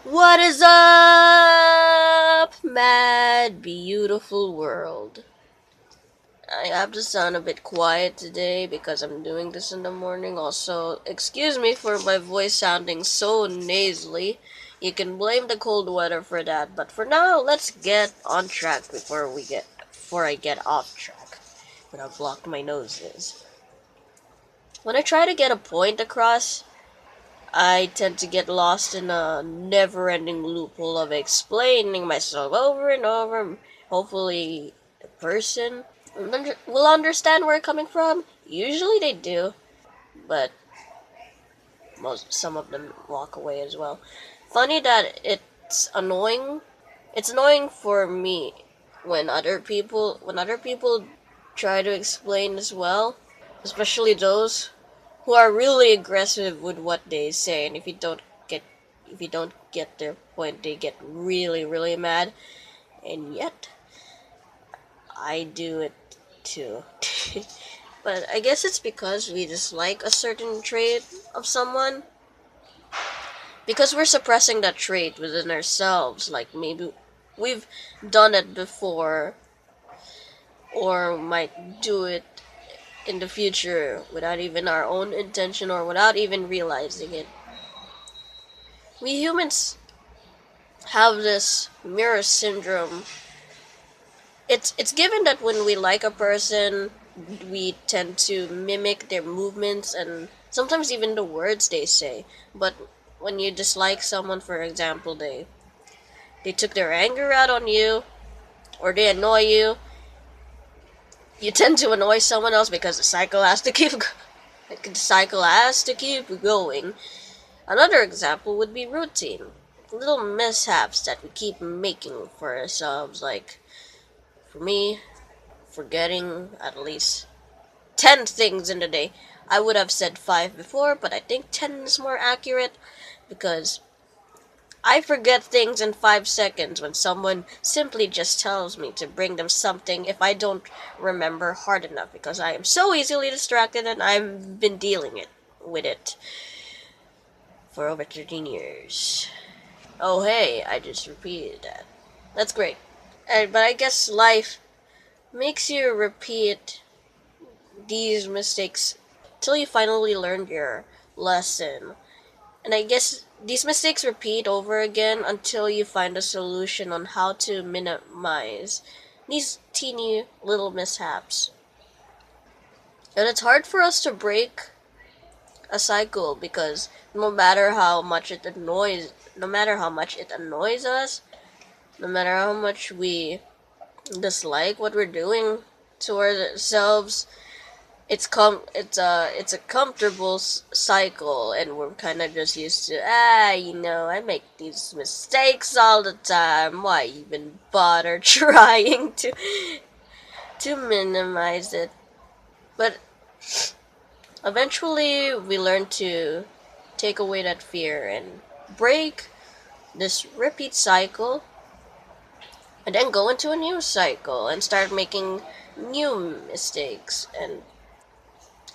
What is up, mad, beautiful world? I have to sound a bit quiet today because I'm doing this in the morning. Also, excuse me for my voice sounding so nasally. You can blame the cold weather for that, but for now, let's get on track before I get off track. When I blocked my noses. When I try to get a point across, I tend to get lost in a never-ending loophole of explaining myself over and over. Hopefully, the person will understand where I'm coming from. Usually they do, but some of them walk away as well. Funny that it's annoying. It's annoying for me when other people try to explain as well, especially those who are really aggressive with what they say, and get if you don't get their point, they get really really mad. And yet I do it too. But I guess it's because we dislike a certain trait of someone, because we're suppressing that trait within ourselves. Like maybe we've done it before, or might do it in the future without even our own intention or without even realizing it. We humans have this mirror syndrome. It's given that when we like a person, we tend to mimic their movements and sometimes even the words they say. But when you dislike someone, for example, they took their anger out on you, or they annoy you, you tend to annoy someone else because the cycle has to keep going. Another example would be routine. Little mishaps that we keep making for ourselves, like for me, forgetting at least 10 things in a day. I would have said 5 before, but I think 10 is more accurate because I forget things in 5 seconds when someone simply just tells me to bring them something if I don't remember hard enough, because I am so easily distracted and I've been dealing with it for over 13 years. Oh hey, I just repeated that. That's great. But I guess life makes you repeat these mistakes till you finally learn your lesson. And I guess these mistakes repeat over again until you find a solution on how to minimize these teeny little mishaps. And it's hard for us to break a cycle because no matter how much it annoys us, no matter how much we dislike what we're doing towards ourselves, it's a comfortable cycle, and we're kind of just used to, I make these mistakes all the time. Why even bother trying to minimize it? But eventually we learn to take away that fear and break this repeat cycle, and then go into a new cycle and start making new mistakes. And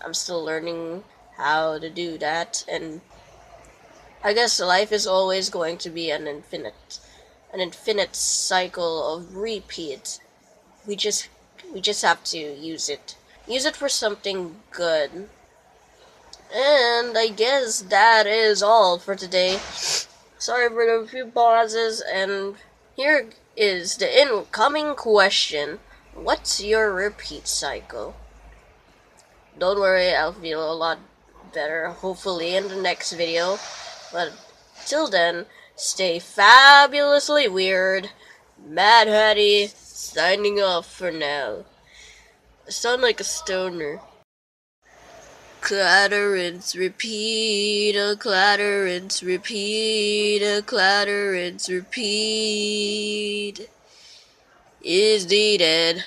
I'm still learning how to do that, and I guess life is always going to be an infinite cycle of repeat. We just we just have to use it. Use it for something good. And I guess that is all for today. Sorry for the few pauses, and here is the incoming question. What's your repeat cycle? Don't worry, I'll feel a lot better, hopefully, in the next video. But till then, stay fabulously weird. Mad Hattie, signing off for now. I sound like a stoner. Clatterance repeat, a clatterance repeat, a clatterance repeat is needed.